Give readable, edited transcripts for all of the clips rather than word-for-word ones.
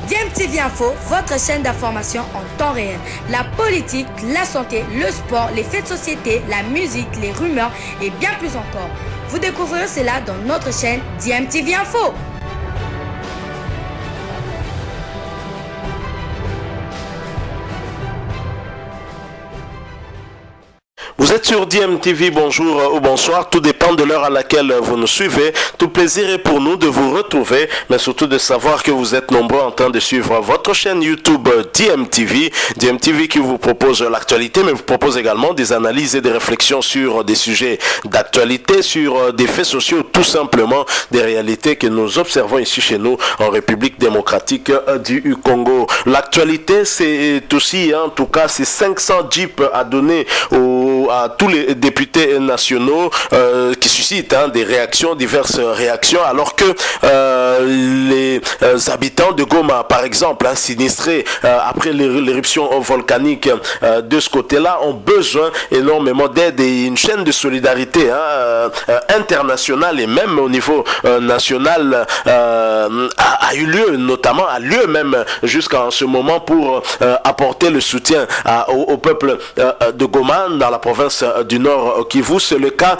DMTV Info, votre chaîne d'information en temps réel. La politique, la santé, le sport, les faits de société, la musique, les rumeurs et bien plus encore. Vous découvrirez cela dans notre chaîne DMTV Info. Vous êtes sur DMTV, bonjour ou bonsoir, tout dépend de l'heure à laquelle vous nous suivez. Tout plaisir est pour nous de vous retrouver, mais surtout de savoir que vous êtes nombreux en train de suivre votre chaîne YouTube DMTV. DMTV qui vous propose l'actualité, mais vous propose également des analyses et des réflexions sur des sujets d'actualité, sur des faits sociaux, tout simplement des réalités que nous observons ici chez nous en République démocratique du Congo. L'actualité, c'est aussi, en tout cas, c'est 500 jeeps à donner à tous les députés nationaux qui suscitent des réactions, diverses réactions, alors que les habitants de Goma, par exemple, sinistrés après l'éruption volcanique de ce côté-là, ont besoin énormément d'aide et une chaîne de solidarité internationale et même au niveau national a eu lieu, notamment a lieu même jusqu'à ce moment pour apporter le soutien au peuple de Goma dans la province du Nord Kivu. C'est le cas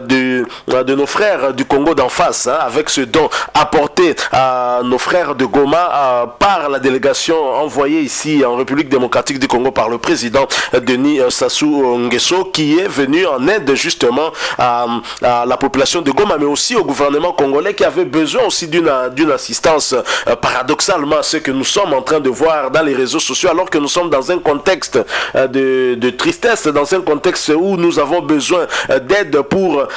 de nos frères du Congo d'en face, avec ce don apporté à nos frères de Goma par la délégation envoyée ici en République démocratique du Congo par le président Denis Sassou Nguesso, qui est venu en aide justement à la population de Goma, mais aussi au gouvernement congolais qui avait besoin aussi d'une assistance. Paradoxalement, ce que nous sommes en train de voir dans les réseaux sociaux, alors que nous sommes dans un contexte de tristesse, dans un contexte où nous avons besoin d'aide pour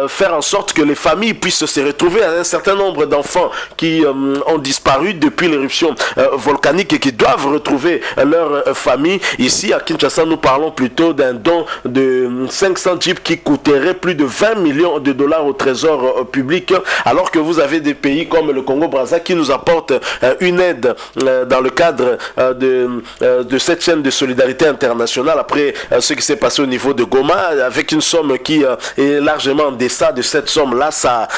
faire en sorte que les familles puissent se retrouver. Un certain nombre d'enfants qui ont disparu depuis l'éruption volcanique et qui doivent retrouver leur famille. Ici à Kinshasa, nous parlons plutôt d'un don de 500 jeeps qui coûterait plus de 20 millions de dollars au trésor public, alors que vous avez des pays comme le Congo-Brazza qui nous apportent une aide dans le cadre de cette chaîne de solidarité internationale après ce qui s'est passé au niveau de Goma, avec une somme qui est largement en deçà de cette somme-là. Ça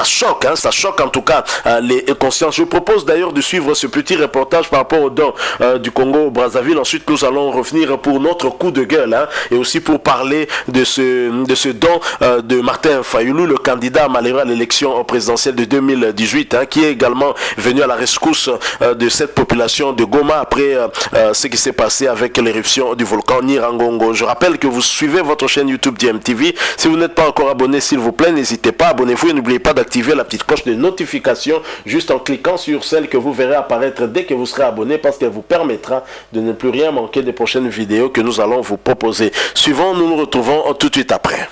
choque, ça choque en tout cas les consciences. Je propose d'ailleurs de suivre ce petit reportage par rapport au don du Congo-Brazzaville. Ensuite, nous allons revenir pour notre coup de gueule et aussi pour parler de ce don de Martin Fayulu, le candidat malheureux à l'élection présidentielle de 2018, qui est également venu à la rescousse de cette population de Goma après ce qui s'est passé avec l'éruption du volcan Nyiragongo. Je rappelle que vous suivez votre chaîne YouTube DMTV. Si vous n'êtes pas encore abonné, s'il vous plaît, n'hésitez pas, abonnez-vous et n'oubliez pas d'activer la petite cloche de notification juste en cliquant sur celle que vous verrez apparaître dès que vous serez abonné, parce qu'elle vous permettra de ne plus rien manquer des prochaines vidéos que nous allons vous proposer. Suivant, nous nous retrouvons tout de suite après.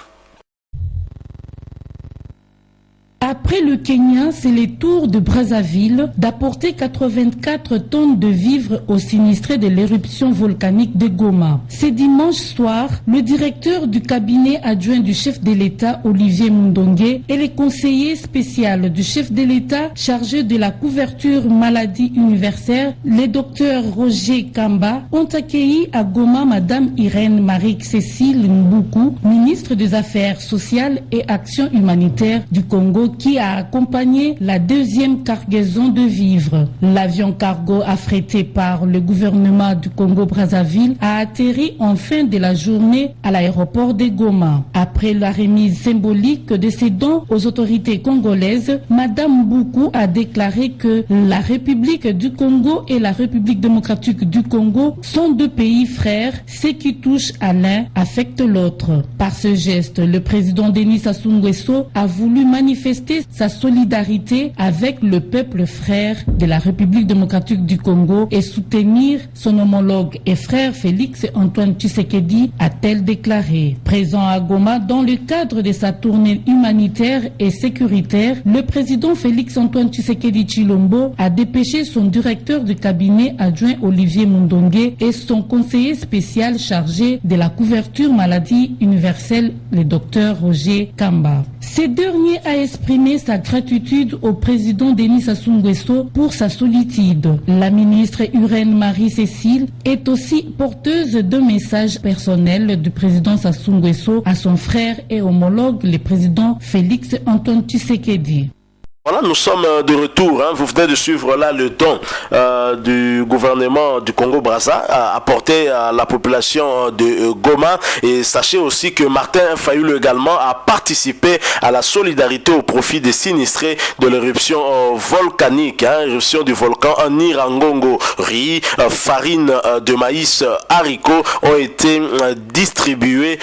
Après le Kenya, c'est le tour de Brazzaville d'apporter 84 tonnes de vivres aux sinistrés de l'éruption volcanique de Goma. Ce dimanche soir, le directeur du cabinet adjoint du chef de l'État, Olivier Mundongue, et le conseiller spécial du chef de l'État chargé de la couverture maladie universelle, le docteur Roger Kamba, ont accueilli à Goma Madame Irène Marie-Cécile Mboukou, ministre des Affaires sociales et Action humanitaire du Congo, qui a accompagné la deuxième cargaison de vivres. L'avion cargo affrété par le gouvernement du Congo-Brazzaville a atterri en fin de la journée à l'aéroport de Goma. Après la remise symbolique de ces dons aux autorités congolaises, Madame Mboukou a déclaré que la République du Congo et la République démocratique du Congo sont deux pays frères. Ce qui touche à l'un affecte l'autre. Par ce geste, le président Denis Sassou Nguesso a voulu manifester sa solidarité avec le peuple frère de la République démocratique du Congo et soutenir son homologue et frère Félix Antoine Tshisekedi, a-t-elle déclaré. Présent à Goma dans le cadre de sa tournée humanitaire et sécuritaire, le président Félix Antoine Tshisekedi Tshilombo a dépêché son directeur de cabinet adjoint Olivier Mundongue et son conseiller spécial chargé de la couverture maladie universelle, le docteur Roger Kamba. Ce dernier a exprimé sa gratitude au président Denis Sassou Nguesso pour sa solitude. La ministre Irène Marie-Cécile est aussi porteuse de messages personnels du président Sassou Nguesso à son frère et homologue, le président Félix Antoine Tshisekedi. Voilà, nous sommes de retour. Vous venez de suivre là le don du gouvernement du Congo-Brazza apporté à la population de Goma. Et sachez aussi que Martin Fayulu également a participé à la solidarité au profit des sinistrés de l'éruption volcanique, éruption du volcan Nyiragongo. Riz, farine de maïs, haricots ont été distribués.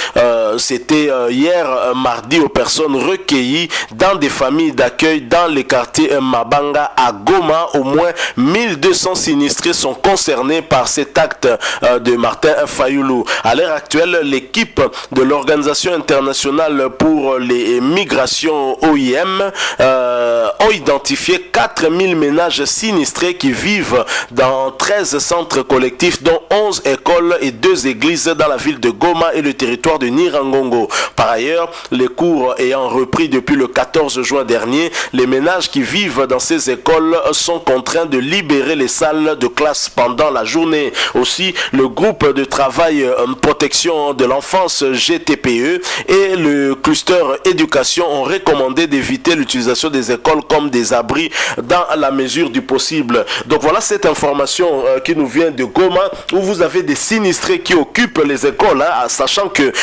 C'était hier mardi aux personnes recueillies dans des familles d'accueil dans les quartiers Mabanga à Goma. Au moins 1200 sinistrés sont concernés par cet acte de Martin Fayulu. À l'heure actuelle, l'équipe de l'Organisation internationale pour les migrations OIM ont identifié 4000 ménages sinistrés qui vivent dans 13 centres collectifs, dont 11 écoles et 2 églises dans la ville de Goma et le territoire de Nyiragongo. Par ailleurs, les cours ayant repris depuis le 14 juin dernier, les ménages qui vivent dans ces écoles sont contraints de libérer les salles de classe pendant la journée. Aussi, le groupe de travail protection de l'enfance GTPE et le cluster éducation ont recommandé d'éviter l'utilisation des écoles comme des abris dans la mesure du possible. Donc voilà cette information qui nous vient de Goma, où vous avez des sinistrés qui occupent les écoles, sachant que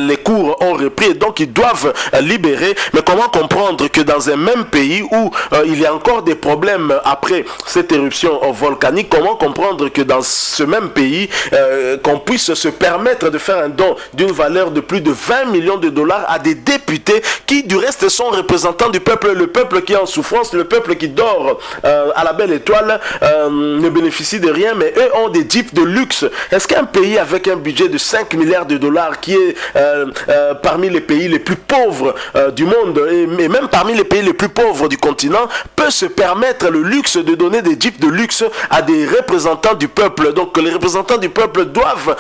les cours ont repris et donc ils doivent libérer. Mais comment comprendre que dans un même pays où il y a encore des problèmes après cette éruption volcanique, comment comprendre que dans ce même pays qu'on puisse se permettre de faire un don d'une valeur de plus de 20 millions de dollars à des députés qui du reste sont représentants du peuple, le peuple qui est en souffrance, le peuple qui dort à la belle étoile, ne bénéficie de rien, mais eux ont des jeeps de luxe. Est-ce qu'un pays avec un budget de 5 milliards de dollars qui est parmi les pays les plus pauvres du monde et même parmi les pays les plus pauvres du continent peut se permettre le luxe de donner des jeeps de luxe à des représentants du peuple? Donc les représentants du peuple doivent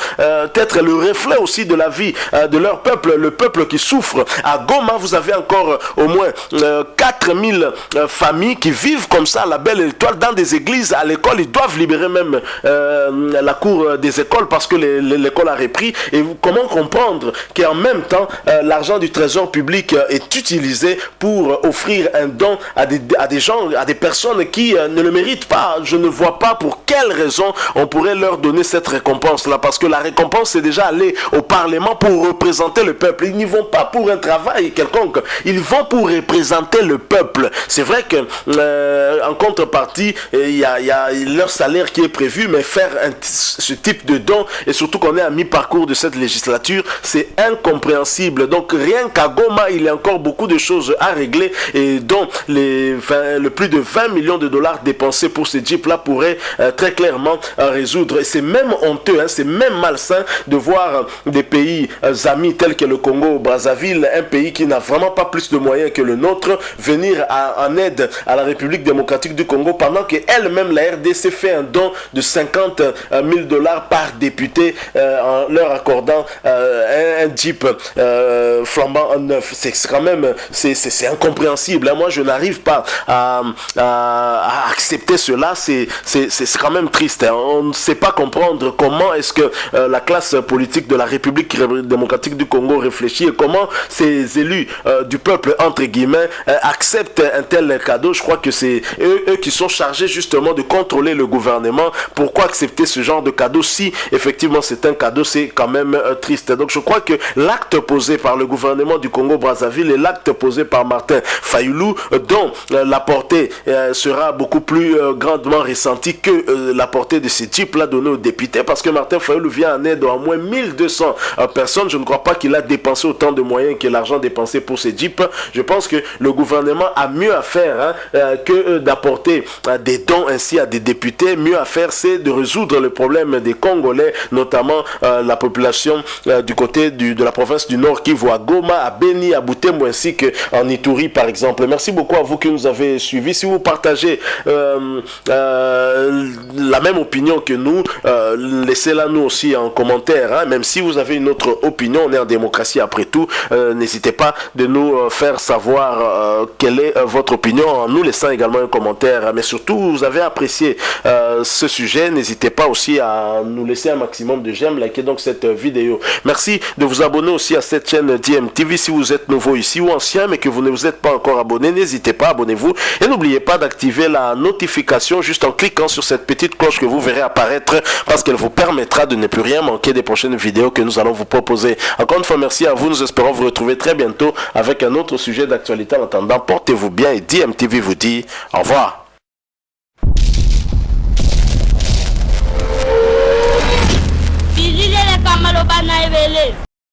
être le reflet aussi de la vie de leur peuple, le peuple qui souffre. À Goma, vous avez encore au moins 4000 familles qui vivent comme ça à la belle étoile dans des églises, à l'école. Ils doivent libérer même la cour des écoles parce que l'école a repris. Et comment comprendre qu'en même temps l'argent du trésor public est utilisé pour offrir un don à des gens, à des personnes qui ne le méritent pas? Je ne vois pas pour quelle raison on pourrait leur donner cette récompense là, parce que la récompense c'est déjà aller au Parlement pour représenter le peuple. Ils n'y vont pas pour un travail quelconque, ils vont pour représenter le peuple. C'est vrai que en contrepartie il y a leur salaire qui est prévu, mais faire ce type de don, et surtout qu'on est à mi-parcours de cette législature, c'est incompréhensible. Donc rien qu'à Goma, il y a encore beaucoup de choses à régler, et dont le plus de 20 millions de dollars dépensés pour ces jeeps là pourraient très clairement résoudre. Et c'est même honteux, c'est même malsain de voir des pays amis tels que le Congo Brazzaville, un pays qui n'a vraiment pas plus de moyens que le nôtre, venir en aide à la République démocratique du Congo, pendant qu'elle-même, la RDC, fait un don de 50 000 dollars par député en leur accordant un jeep flambant en neuf. C'est quand même c'est incompréhensible. Moi, je n'arrive pas à accepter cela. C'est quand même triste. On ne sait pas comprendre comment est-ce que la classe politique de la République démocratique du Congo réfléchit, et comment ces élus du peuple, entre guillemets, acceptent un tel cadeau. Je crois que c'est eux qui sont chargés justement de contrôler le gouvernement. Pourquoi accepter ce genre de cadeau? Si effectivement c'est un cadeau, c'est quand même triste. Donc je crois que l'acte posé par le gouvernement du Congo Brazzaville et l'acte posé par Martin Fayulu, dont la portée sera beaucoup plus grandement ressentie que la portée de ces types là donnés aux députés, parce que Martin Fayulu vient en aide à au moins 1200 personnes. Je ne crois pas qu'il a dépensé autant de moyens que l'argent dépensé pour ces jeeps. Je pense que le gouvernement a mieux à faire que d'apporter des dons ainsi à des députés. Mieux à faire, c'est de résoudre le problème des Congolais, notamment la population du côté de la province du Nord Kivu, à Goma, à Beni, à Butembo ainsi qu'en Ituri par exemple. Merci beaucoup à vous qui nous avez suivis. Si vous partagez la même opinion que nous, laissez-la nous aussi en commentaire, même si vous avez une autre opinion, on est en démocratie après tout. N'hésitez pas de nous faire savoir quelle est votre opinion en nous laissant également un commentaire. Mais surtout, vous avez apprécié ce sujet, n'hésitez pas aussi à nous laisser un maximum de j'aime, likez donc cette vidéo. Merci de vous abonner aussi à cette chaîne DMTV si vous êtes nouveau ici ou ancien mais que vous ne vous êtes pas encore abonné. abonner, n'hésitez pas, abonnez-vous. Et n'oubliez pas d'activer la notification juste en cliquant sur cette petite cloche que vous verrez apparaître parce qu'elle vous permettra de ne plus rien manquer des prochaines vidéos que nous allons vous proposer. Encore une fois, merci à vous. Nous espérons vous retrouver très bientôt avec un autre sujet d'actualité. En attendant, portez-vous bien et DMTV vous dit au revoir.